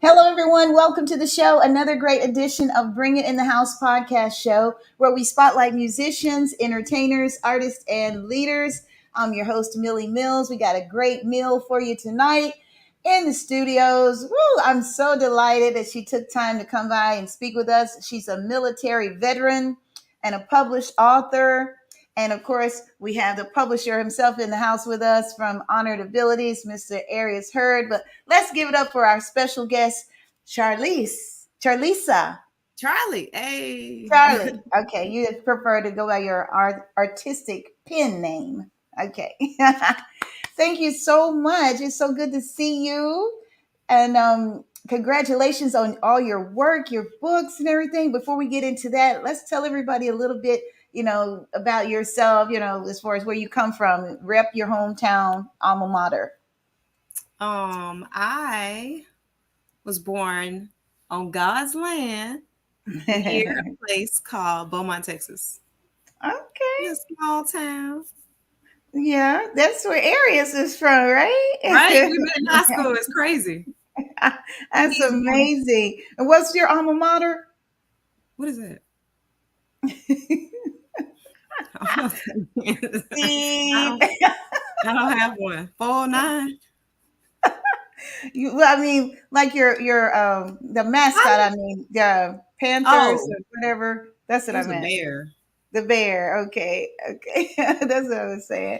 Hello, everyone. Welcome to the show. Another great edition of Bring It in the House podcast show where we spotlight musicians, entertainers, artists, and leaders. I'm your host, Millie Mills. We got a great meal for you tonight in the studios. Woo, I'm so delighted that she took time to come by and speak with us. She's a military veteran and a published author. And of course, we have the publisher himself in the house with us from Honored Abilities, Mr. Arius Hurd. But let's give it up for our special guest, Charlisa. Charlie. Hey. Charlie. Okay, you prefer to go by your artistic pen name. Okay. Thank you so much. It's so good to see you. And congratulations on all your work, your books, and everything. Before we get into that, let's tell everybody a little bit, about yourself, as far as where you come from. Rep your hometown alma mater. I was born on God's land near a place called Beaumont, Texas. Okay. It's a small town. Yeah, that's where Arius is from, right? Right? We met in high school. It's crazy. That's amazing. And what's your alma mater? What is it? I don't have one. 409. Like your the mascot. I mean, the Panthers or whatever. That's what I meant. The bear. The bear. Okay. That's what I was saying.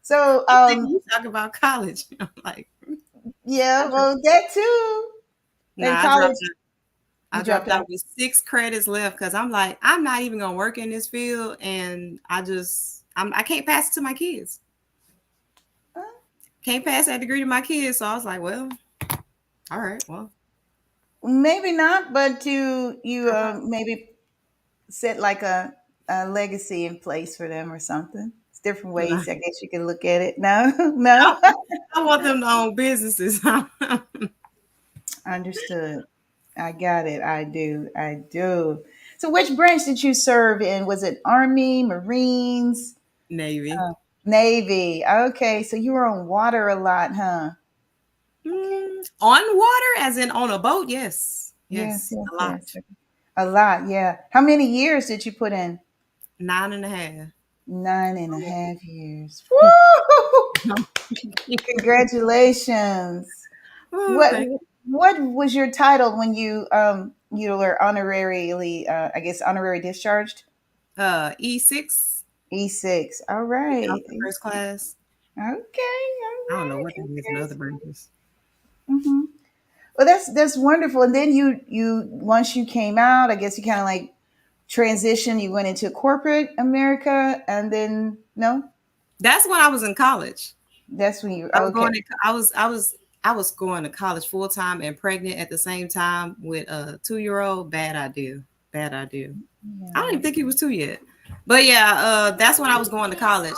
So, you talk about college. I'm like, yeah, well, that too. Nah, college. I dropped out with 6 credits left because I'm like, I'm not even gonna work in this field, and I can't pass it to my kids. Can't pass that degree to my kids, so I was like, well, all right, well, maybe not, but you maybe set like a legacy in place for them or something. It's different ways, I guess you can look at it. No. I want them to own businesses. Understood. I got it. I do. So which branch did you serve in? Was it Army, Marines? Navy. Navy. Okay. So you were on water a lot, huh? On water, as in on a boat? Yes. Yes. A lot. Yes. A lot, yeah. How many years did you put in? 9.5. 9.5 years. Woo! Congratulations. What was your title when you were honorarily honorary discharged? E6. E6. All right. First class. Okay. All right. I don't know what that is in other branches. Mm-hmm. Well, that's wonderful. And then you once you came out, I guess you kind of like transitioned. You went into corporate America, and then no. That's when I was in college. That's when you. I was going to college full time and pregnant at the same time with a 2-year-old. Bad idea. Yeah. I don't even think he was 2 yet. But yeah, that's when I was going to college.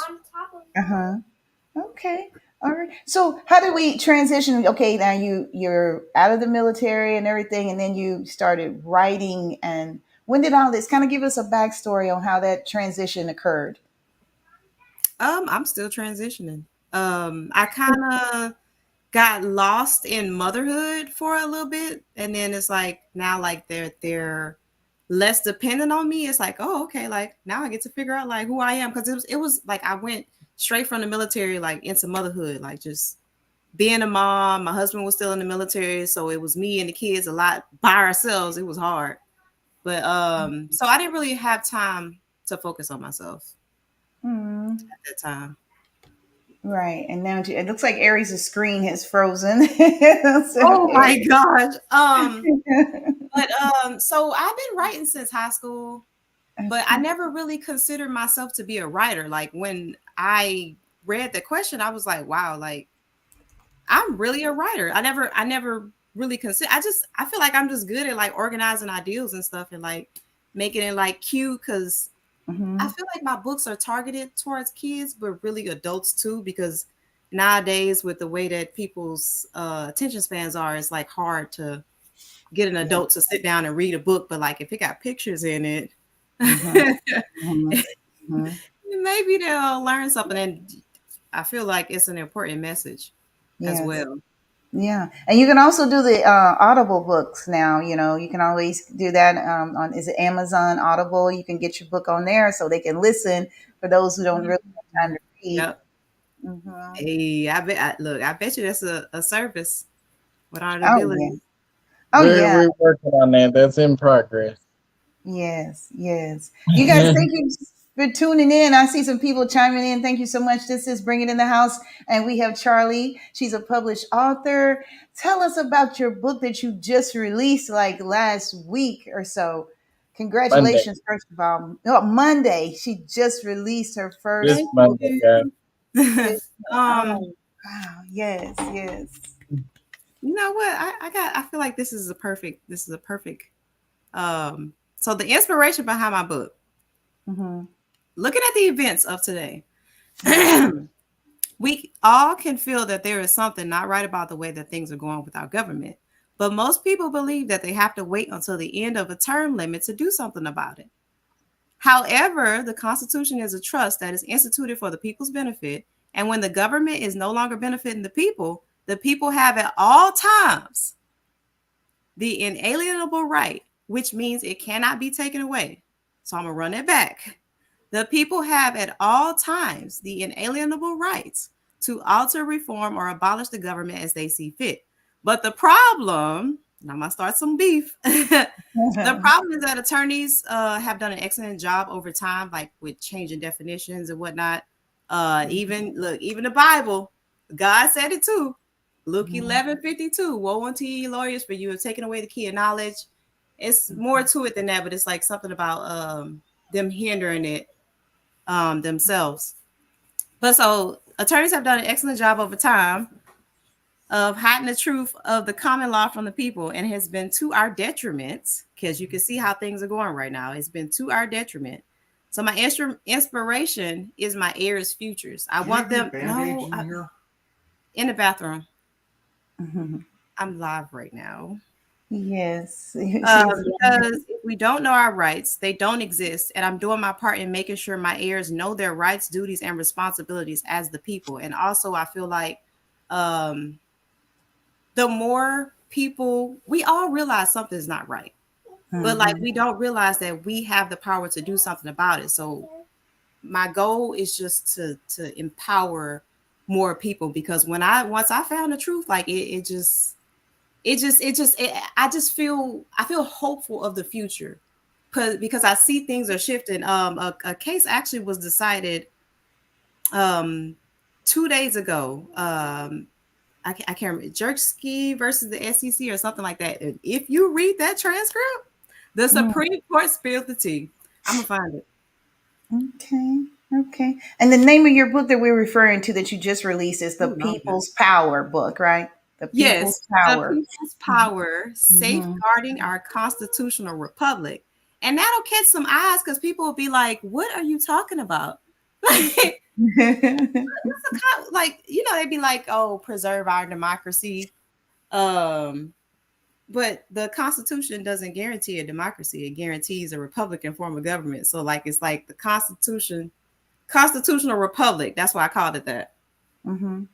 Okay. All right. So how did we transition? Okay, now you're out of the military and everything, and then you started writing. And when did all this kind of give us a backstory on how that transition occurred? I'm still transitioning. I kind of got lost in motherhood for a little bit, and then it's like now like they're less dependent on me. It's like, oh, okay, like now I get to figure out like who I am, because it was like I went straight from the military like into motherhood, like just being a mom. My husband was still in the military, so it was me and the kids a lot by ourselves. It was hard, but so I didn't really have time to focus on myself at that time. Right. And now it looks like Aries' screen has frozen. Oh my gosh. So I've been writing since high school, but I never really considered myself to be a writer. Like when I read the question, I was like, wow, like I'm really a writer. I never really consider. I feel like I'm just good at like organizing ideas and stuff and like making it like cute, because I feel like my books are targeted towards kids, but really adults too, because nowadays with the way that people's attention spans are, it's like hard to get an adult to sit down and read a book. But like if it got pictures in it, maybe they'll learn something. And I feel like it's an important message as well. Yeah, and you can also do the Audible books now. You know, you can always do that on, is it Amazon Audible? You can get your book on there so they can listen for those who don't really have time to read. Yep. Hmm. Hey, I bet you that's a service with our Oh yeah. abilities. Oh yeah. We're working on that. That's in progress. Yes, yes. You guys, thank you for tuning in. I see some people chiming in. Thank you so much. This is Bring It in the House, and we have Charlie. She's a published author. Tell us about your book that you just released like last week or so. Monday. Congratulations, first of all. Oh, Monday, she just released her first This Thank book. Monday, guys. you. Oh, wow. Yes, yes. You know what? I feel like this is a perfect so the inspiration behind my book, Mm-hmm. looking at the events of today, we all can feel that there is something not right about the way that things are going with our government. But most people believe that they have to wait until the end of a term limit to do something about it. However, the Constitution is a trust that is instituted for the people's benefit. And when the government is no longer benefiting the people have at all times the inalienable right, which means it cannot be taken away. So I'm going to run it back. The people have at all times the inalienable rights to alter, reform, or abolish the government as they see fit. But the problem, and I'm going to start some beef. The problem is that attorneys have done an excellent job over time, like with changing definitions and whatnot. Even the Bible, God said it too. Luke 11:52. Woe unto ye lawyers, for you have taken away the key of knowledge. It's more to it than that, but it's like something about them hindering it themselves. But so attorneys have done an excellent job over time of hiding the truth of the common law from the people, and has been to our detriment, because you can see how things are going right now. It's been to our detriment. So my inspiration is my heirs' futures. I want them in the bathroom. Mhm. I'm live right now. Yes. Because if we don't know our rights, they don't exist. And I'm doing my part in making sure my heirs know their rights, duties, and responsibilities as the people. And also, I feel like um, the more people, we all realize something's not right, but like we don't realize that we have the power to do something about it. So my goal is just to empower more people, because once I found the truth, like I feel hopeful of the future, because I see things are shifting. A case actually was decided 2 days ago. I can't remember, Jerksky versus the SEC or something like that. And if you read that transcript, the Supreme Court spilled the tea. I'm gonna find it. Okay. Okay. And the name of your book that we're referring to that you just released is the Ooh, no, no. People's Power book, right? The People's Yes, the Power. people's power, safeguarding our constitutional republic. And that'll catch some eyes, because people will be like, what are you talking about? Like, they'd be like, oh, preserve our democracy. But the Constitution doesn't guarantee a democracy. It guarantees a Republican form of government. So like, it's like the constitutional republic. That's why I called it that. Mm-hmm.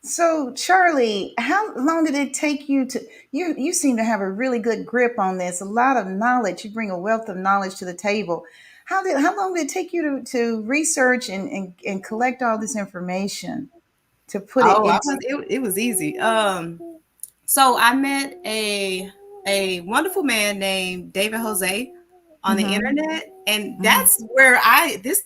So, Charlie, how long did it take you to? You seem to have a really good grip on this. A lot of knowledge. You bring a wealth of knowledge to the table. How long did it take you to research and collect all this information to put it Oh, into? it was easy. So I met a wonderful man named David Jose on the Mm-hmm. internet, and that's where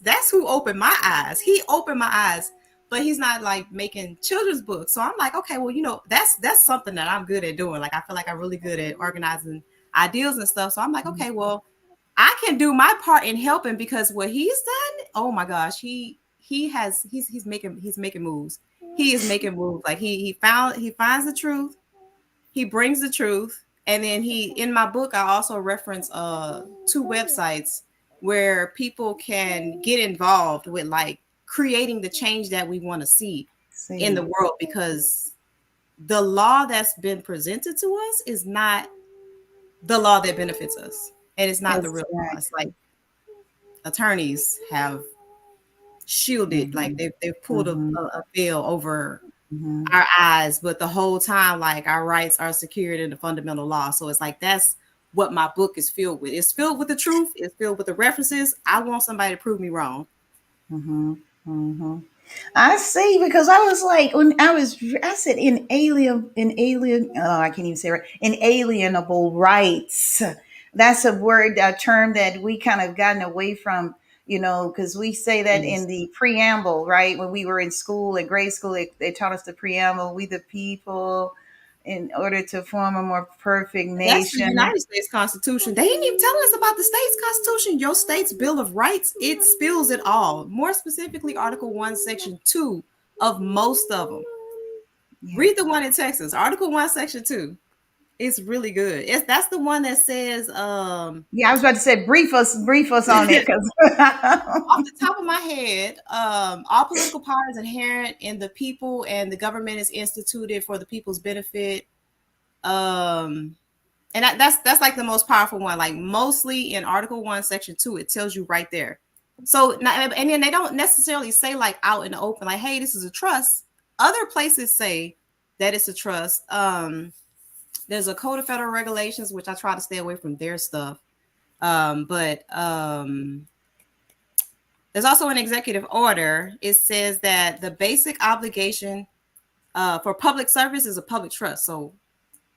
that's who opened my eyes. He opened my eyes, but he's not like making children's books. So I'm like, okay, well, that's something that I'm good at doing. Like, I feel like I'm really good at organizing ideals and stuff. So I'm like, okay, well, I can do my part in helping, because what he's done, oh my gosh, he's making moves. He is making moves. Like he finds the truth, he brings the truth, and then in my book I also reference two websites where people can get involved with like creating the change that we want to see in the world, because the law that's been presented to us is not the law that benefits us, and it's not the real law. It's like attorneys have shielded, like they've pulled a veil over our eyes, but the whole time, like, our rights are secured in the fundamental law. So it's like, that's what my book is filled with. It's filled with the truth. It's filled with the references. I want somebody to prove me wrong. I see, because I was like, when I said I can't even say it right, inalienable rights. That's a word, a term that we kind of gotten away from, because we say that in the preamble, right? When we were in school, in grade school, they taught us the preamble, we the people, in order to form a more perfect nation. That's the United States Constitution. They didn't even tell us about the state's constitution. Your state's Bill of Rights, it spills it all. More specifically, Article 1, Section 2 of most of them. Yeah. Read the one in Texas, Article 1, Section 2. It's really good. That's the one that says I was about to say brief us on it, because off the top of my head, all political power is inherent in the people, and the government is instituted for the people's benefit. And that's like the most powerful one. Like, mostly in Article 1, Section 2, it tells you right there. So, and then they don't necessarily say, like, out in the open, like, hey, this is a trust. Other places say that it's a trust. There's a Code of Federal Regulations, which I try to stay away from their stuff. But there's also an executive order. It says that the basic obligation for public service is a public trust. So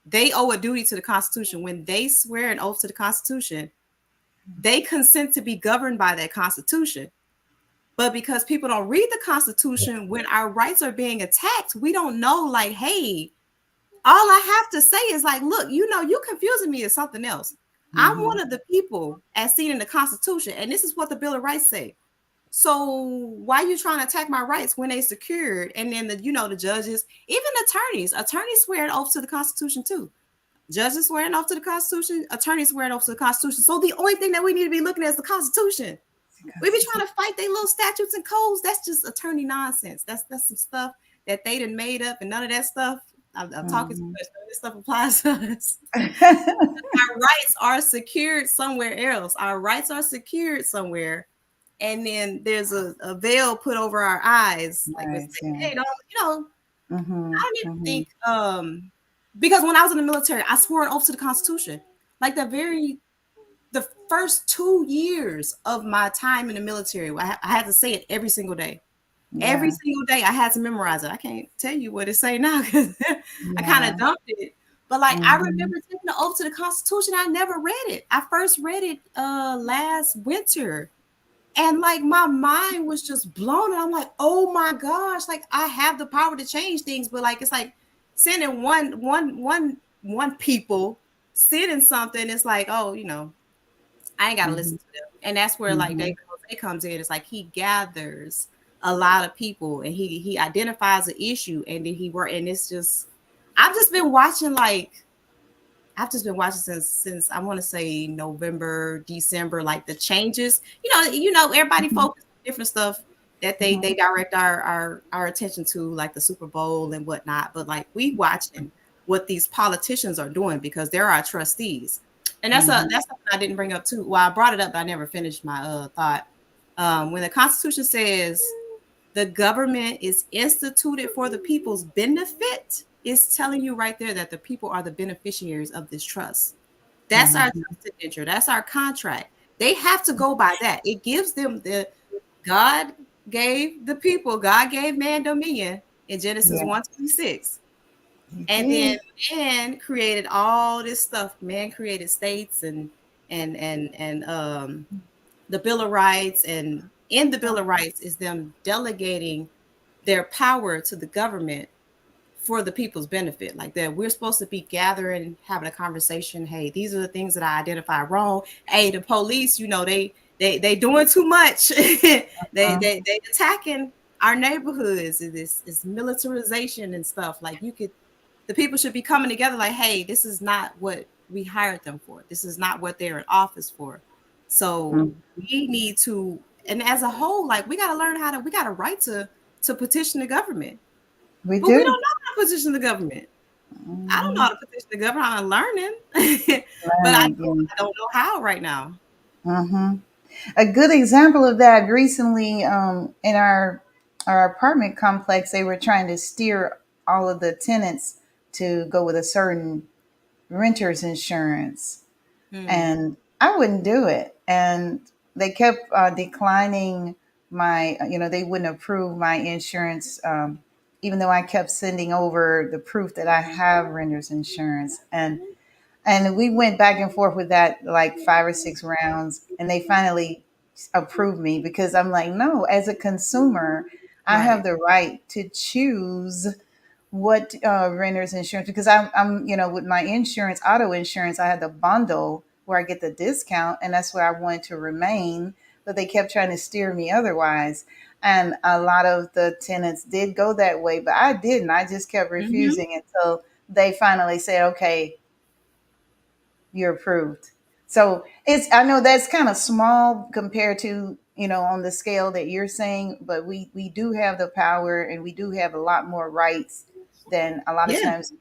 they owe a duty to the Constitution. When they swear an oath to the Constitution, they consent to be governed by that Constitution. But because people don't read the Constitution, when our rights are being attacked, we don't know, like, hey, all I have to say is, like, look, you confusing me as something else. I'm one of the people as seen in the Constitution, and this is what the Bill of Rights say. So why are you trying to attack my rights when they secured? And then the judges, even attorneys swear an oath to the Constitution too. Judges swear an oath to the Constitution. Attorneys swear an oath to the Constitution. So the only thing that we need to be looking at is the Constitution. We be trying to fight their little statutes and codes. That's just attorney nonsense. That's some stuff that they done made up, and none of that stuff. I'm talking too much. This stuff applies to us. Our rights are secured somewhere else. Our rights are secured somewhere, and then there's a veil put over our eyes. Like, hey, I don't even think. Because when I was in the military, I swore an oath to the Constitution. Like, the first 2 years of my time in the military, I had to say it every single day. Yeah. Every single day I had to memorize it. I can't tell you what it say now, because I kind of dumped it. But, like, I remember taking the oath to the Constitution. I never read it. I first read it last winter. And, like, my mind was just blown. And I'm like, oh my gosh, like, I have the power to change things. But, like, it's like sending one people sending something. It's like, oh, I ain't got to listen to them. And that's where like David Jose comes in. It's like he gathers a lot of people and he identifies an issue, and then and it's just, I've just been watching since I want to say November, December, like the changes, everybody focuses on different stuff that they direct our attention to, like the Super Bowl and whatnot. But, like, we watching what these politicians are doing, because they're our trustees. And that's something I didn't bring up too. Well, I brought it up, but I never finished my thought. When the Constitution says the government is instituted for the people's benefit, it's telling you right there that the people are the beneficiaries of this trust. That's our trust indenture. That's our contract. They have to go by that. It gives them God gave the people, God gave man dominion in Genesis 1:26. And then man created all this stuff. Man created states and the Bill of Rights, and in the Bill of Rights is them delegating their power to the government for the people's benefit. Like that, we're supposed to be gathering, having a conversation. Hey, these are the things that I identify wrong. Hey, the police, they doing too much. they attacking our neighborhoods. It's militarization and stuff. Like the people should be coming together. Like, hey, this is not what we hired them for. This is not what they're in office for. So we need to, and as a whole, like we got to learn we got a right to petition the government. We don't know how to petition the government. I don't know how to petition the government. I'm learning, but I don't know how right now. A good example of that recently, in our apartment complex, they were trying to steer all of the tenants to go with a certain renter's insurance, and I wouldn't do it. And they kept declining my, they wouldn't approve my insurance, even though I kept sending over the proof that I have renter's insurance. And we went back and forth with that like 5 or 6 rounds, and they finally approved me because I'm like, no, as a consumer, I have Right. the right to choose what renter's insurance, because I'm with my insurance, auto insurance, I had the bundle where I get the discount, and that's where I wanted to remain, but they kept trying to steer me otherwise. And a lot of the tenants did go that way, but I didn't. I just kept Mm-hmm. refusing until they finally said, okay, you're approved. So I know that's kind of small compared to, on the scale that you're saying, but we do have the power, and we do have a lot more rights than a lot of Yeah. times.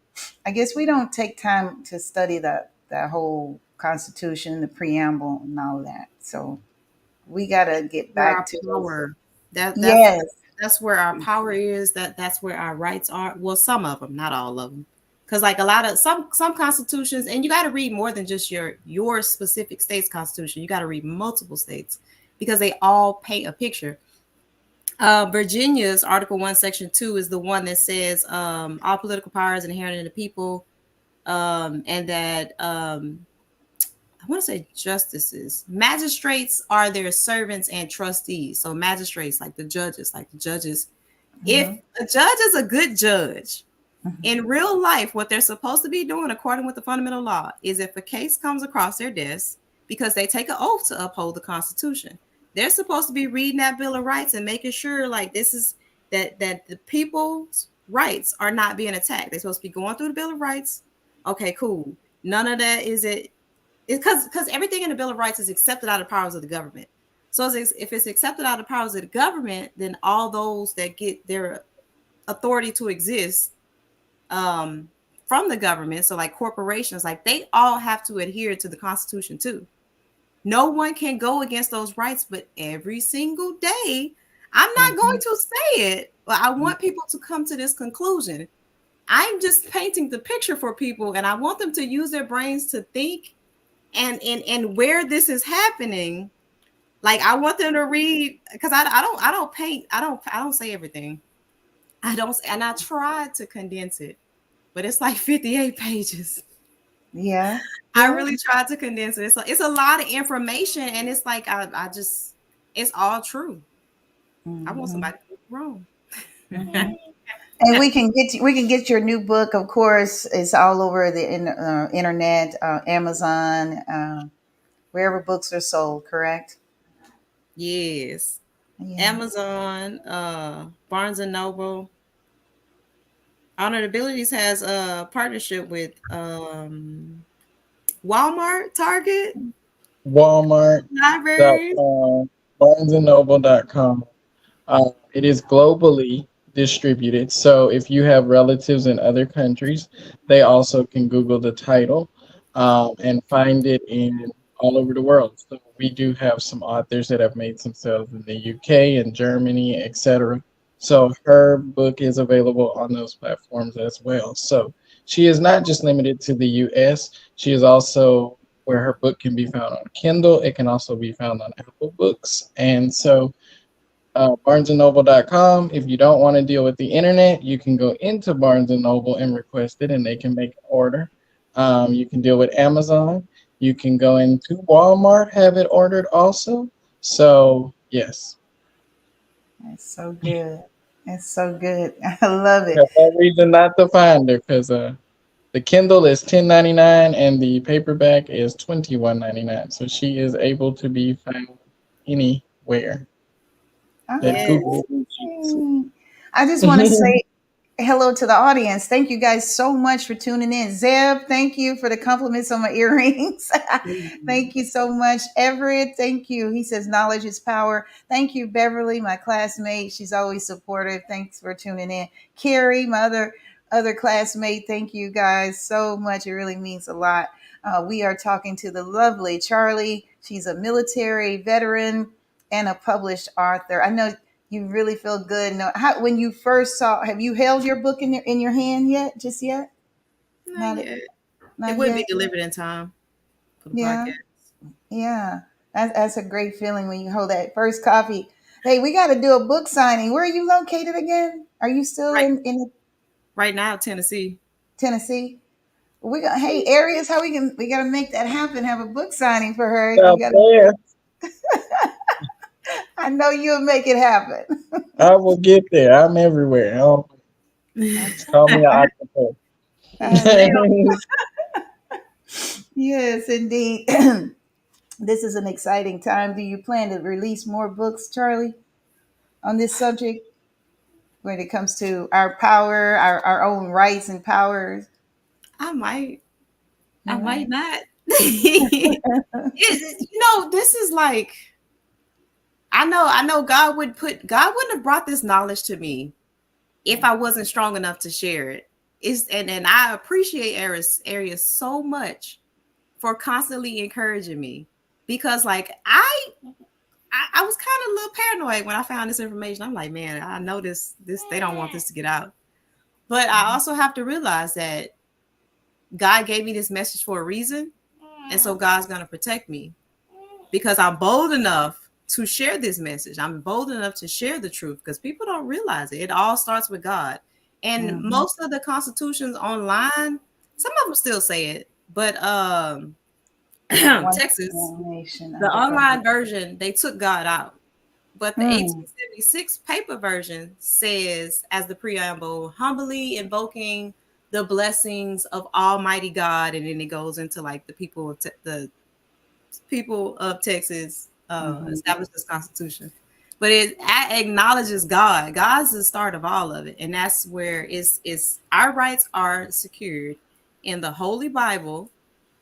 I guess we don't take time to study the whole Constitution, the preamble, and all that. So we got to get Where back our to those. power, that that's Yes. that's where our power is. That's where our rights are. Well, some of them, not all of them, because like a lot of some constitutions, and you got to read more than just your specific state's constitution. You got to read multiple states because they all paint a picture. Virginia's Article 1, Section 2 is the one that says all political power is inherent in the people, and that I want to say justices, magistrates are their servants and trustees. So magistrates, like the judges, if Mhm. a judge is a good judge Mhm. in real life, what they're supposed to be doing, according with the fundamental law, is if a case comes across their desk, because they take an oath to uphold the Constitution, they're supposed to be reading that Bill of Rights and making sure, like, this is that the people's rights are not being attacked. They're supposed to be going through the Bill of Rights. Okay, cool. None of that is it. Because everything in the Bill of Rights is accepted out of the powers of the government. So if it's accepted out of the powers of the government, then all those that get their authority to exist from the government, so like corporations, like they all have to adhere to the Constitution too. No one can go against those rights, but every single day, I'm not going Mhm. to say it, but I want people to come to this conclusion. I'm just painting the picture for people, and I want them to use their brains to think and where this is happening. Like I want them to read, because I don't paint, I don't say everything. I don't, and I tried to condense it, but it's like 58 pages. Yeah. I Yeah. really tried to condense it. It's a lot of information, and it's like I just, it's all true. I want Mhm. somebody to be wrong. Mhm. And we can get your new book. Of course, it's all over the internet, Amazon, wherever books are sold. Correct? Yes. Yeah. Amazon, Barnes and Noble. Honored Abilities has a partnership with Walmart, Target, libraries. Walmart.com, BarnesandNoble.com. It is globally distributed. So if you have relatives in other countries, they also can Google the title and find it in all over the world. So we do have some authors that have made some sales in the UK and Germany, etc. So her book is available on those platforms as well. So she is not just limited to the US. She is also where her book can be found on Kindle. It can also be found on Apple Books. And so barnesandnoble.com. If you don't want to deal with the internet, you can go into Barnes and Noble and request it, and they can make an order. You can deal with Amazon. You can go into Walmart, have it ordered also. So, yes. That's so good. That's so good. I love it. There's no reason not to find her because the Kindle is $10.99 and the paperback is $21.99. So she is able to be found anywhere that Yes. Google. Amazing. I just want to say hello to the audience. Thank you guys so much for tuning in. Zeb, thank you for the compliments on my earrings. Thank you so much. Everett, thank you. He says knowledge is power. Thank you, Beverly, my classmate. She's always supportive. Thanks for tuning in. Carrie, my other classmate. Thank you guys so much. It really means a lot. We are talking to the lovely Charlie. She's a military veteran and a published author. I know You really feel good. No, how, when you first saw, have you held your book in your hand yet? Just yet? Not Not yet. It not wouldn't yet. be delivered in time for the Yeah, podcast. yeah. That's a great feeling when you hold that first copy. Hey, we got to do a book signing. Where are you located again? Are you still Right, in right now, Tennessee. Tennessee? We got, hey, areas, how we got to make that happen. Have a book signing for her. You Out got to. there, I know you'll make it happen. I will get there. I'm everywhere. Oh, just call me an octopus. I know. Yes, indeed. This is an exciting time. Do you plan to release more books, Charlie, on this subject when it comes to our power, our own rights and powers? I might. I You might know? not. This is like I know God wouldn't have brought this knowledge to me if I wasn't strong enough to share it. And I appreciate Arius so much for constantly encouraging me because like I was kind of a little paranoid when I found this information. I'm like, man, I know this they don't want this to get out. But I also have to realize that God gave me this message for a reason. And so God's going to protect me because I'm bold enough to share this message. I'm bold enough to share the truth because people don't realize it. It all starts with God. And Mhm. most of the constitutions online, some of them still say it, but One Texas, nation the under God. online version, they took God out. But the Mm. 1876 paper version says, as the preamble, humbly invoking the blessings of Almighty God, and then it goes into like the people of the people of Texas Mhm. established this Constitution. But it acknowledges God. God's the start of all of it, and that's where it's our rights are secured in the Holy Bible.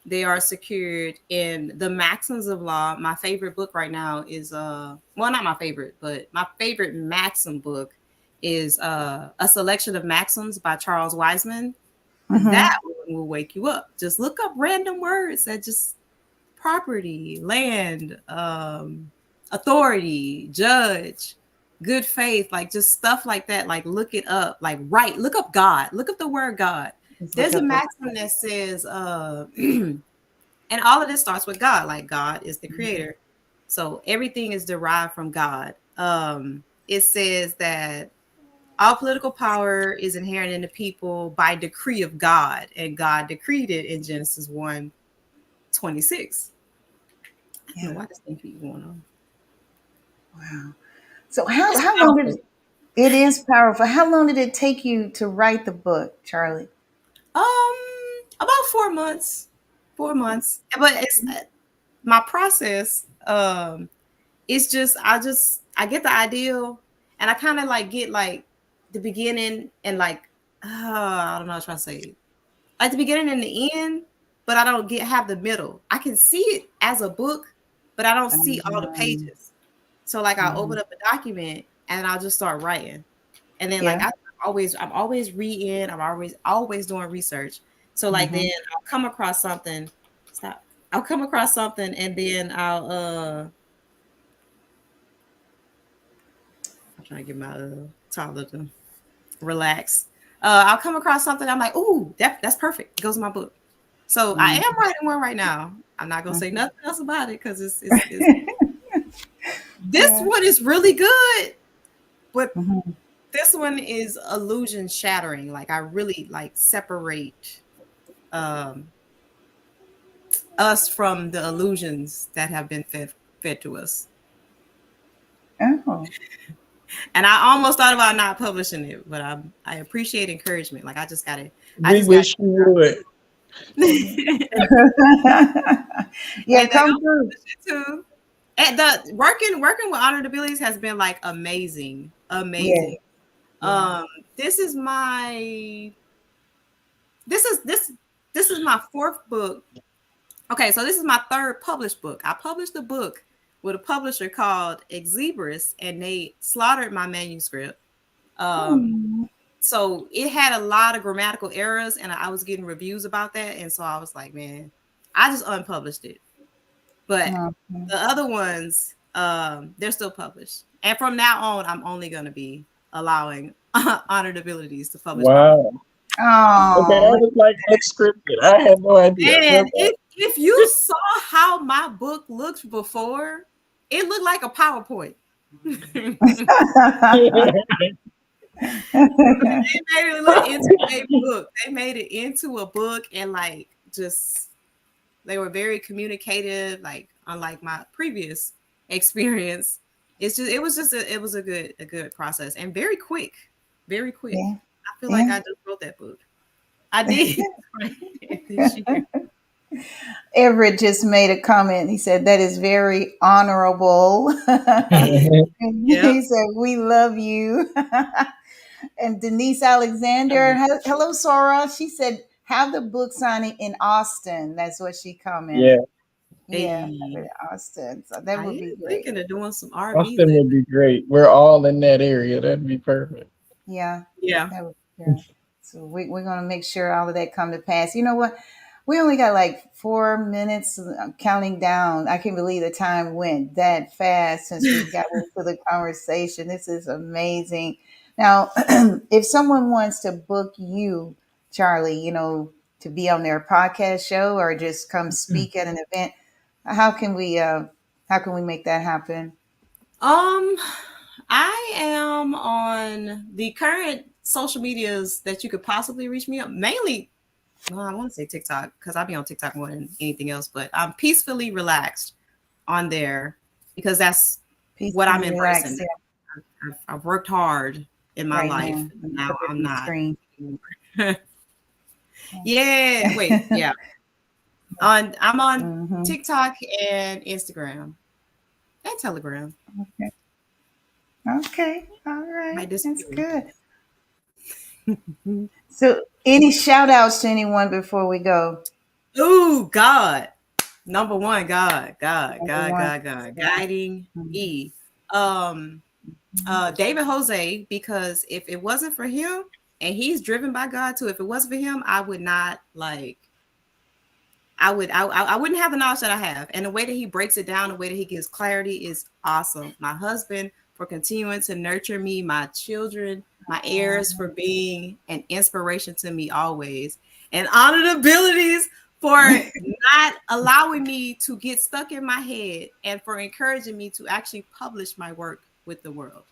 They are secured in the maxims of law. My favorite book right now is well, not my favorite, but my favorite maxim book is A Selection of Maxims by Charles Wiseman. Mhm. That one will wake you up. Just look up random words that just property, land, authority, judge, good faith, like just stuff like that. Like look it up, like look up God, look up the word God. Let's look There's a up the. maxim that says, and all of this starts with God, like God is the creator. So everything is derived from God. It says that all political power is inherent in the people by decree of God, and God decreed it in Genesis 1:26. I don't know Yeah. why this thing keeps going on. Wow. So It's how long did powerful. it is powerful? How long did it take you to write the book, Charlie? About 4 months. 4 months. But it's my process. It's just I get the ideal, and I kind of like get like the beginning and like I don't know what I'm trying to say. Like the beginning and the end, but I don't have the middle. I can see it as a book, but I don't see all the Um, pages. So like I'll mhm. open up a document and I'll just start writing. And then like Yeah. I'm always reading, I'm always doing research. So like then Mhm. I'll come across something. Stop. I'll come across something and then I'm trying to get my toddler to relax. I'll come across something. I'm like, ooh, that's perfect. It goes in my book. So I Mhm. am writing one right now. I'm not gonna say Mhm. nothing else about it because it's this Yeah. one is really good, but Mhm. this one is illusion shattering. Like I really like separate um us from the illusions that have been fed to us. Oh. And I almost thought about not publishing it, but I appreciate encouragement. Like I We just got wish you would. Yeah, and they come don't through. publish it too. And the working with Honor Abilities has been like amazing, Yeah. amazing. Yeah. Um, this is my this is this is my fourth book. Okay, so this is my third published book. I published a book with a publisher called Exebris, and they slaughtered my manuscript. Um, Hmm. so it had a lot of grammatical errors, and I was getting reviews about that, and so I was like, man, I just unpublished it. But Mhm. the other ones, they're still published. And from now on, I'm only going to be allowing Honored Abilities to publish my book. Wow. Okay, that Oh, was like unscripted. I had no idea. And if you saw how my book looked before, it looked like a PowerPoint. They made it look into a book. They made it into a book, and like just they were very communicative, like unlike my previous experience. It was a good process and very quick. Very quick. Yeah. I feel like I just wrote that book. I did this year. Everett just made a comment. He said, that is very honorable. He said, we love you. And Denise Alexander, hello, Sora. She said, have the book signing in Austin. That's what she commented. Yeah, in Austin. So that would be great. Thinking of doing some RV. Austin would be great. We're all in that area. That'd be perfect. Yeah. Yeah. So we're going to make sure all of that come to pass. You know what? We only got like 4 minutes counting down. I can't believe the time went that fast since we got into the conversation. This is amazing. Now, if someone wants to book you, Charlie, you know, to be on their podcast show or just come speak at an event, how can we make that happen? I am on the current social medias that you could possibly reach me on. Mainly, well, I want to say TikTok because I'll be on TikTok more than anything else. But I'm Peacefully Relaxed on there because that's what I'm embracing. Yeah. I've worked hard in my life. Now I'm not. Yeah. Wait. Yeah. I'm on TikTok and Instagram and Telegram. Okay. All right. That's good. Mm-hmm. So, any shout outs to anyone before we go? Oh, God. Number one, God. Guiding E. David Jose, because if it wasn't for him, and he's driven by God too, if it wasn't for him, I would not I wouldn't have the knowledge that I have. And the way that he breaks it down, the way that he gives clarity is awesome. My husband for continuing to nurture me, my children, my heirs for being an inspiration to me always, and Honored Abilities for not allowing me to get stuck in my head and for encouraging me to actually publish my work with the world.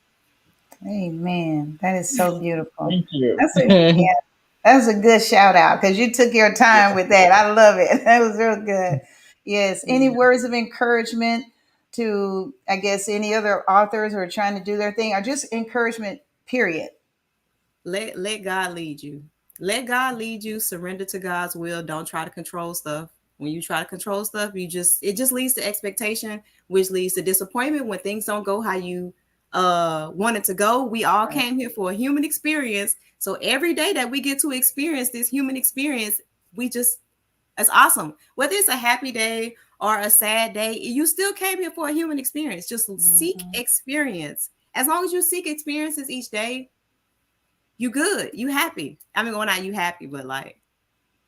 Amen. That is so beautiful. Thank you. That's a good shout out because you took your time with that. I love it. That was real good. Yes. Any words of encouragement to, I guess, any other authors who are trying to do their thing, or just encouragement, period? Let God lead you. Let God lead you. Surrender to God's will. Don't try to control stuff. When you try to control stuff, it just leads to expectation, which leads to disappointment when things don't go how you want it to go. We all came here for a human experience. So every day that we get to experience this human experience, it's awesome. Whether it's a happy day or a sad day, you still came here for a human experience. Just seek experience. As long as you seek experiences each day, you good, you happy. I mean, well, not you happy, but like,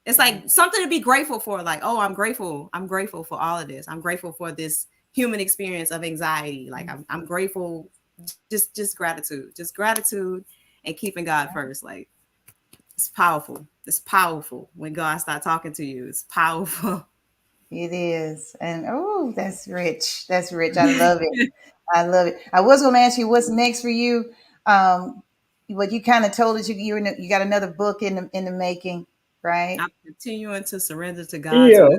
it's like something to be grateful for. Like, oh, I'm grateful for all of this. I'm grateful for this human experience of anxiety. Like, I'm grateful, just gratitude and keeping God first. Like, it's powerful. It's powerful when God starts talking to you. It's powerful. It is. And oh, that's rich. That's rich. I love it. I love it. I was going to ask you what's next for you. But you kind of told us you got another book in the making, right? I'm continuing to surrender to God's will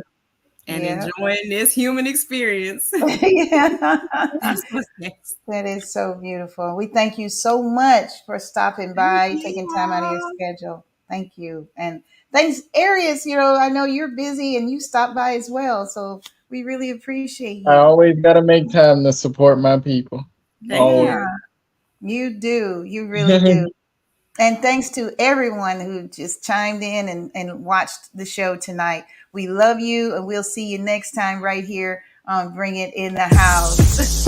and enjoying this human experience. That is so beautiful. We thank you so much for stopping by, taking time out of your schedule. Thank you. And thanks, Arius. You know, I know you're busy and you stopped by as well. So we really appreciate you. I always got to make time to support my people. Yeah. You do. You really do. And thanks to everyone who just chimed in and watched the show tonight. We love you, and we'll see you next time right here on Bring It in the House.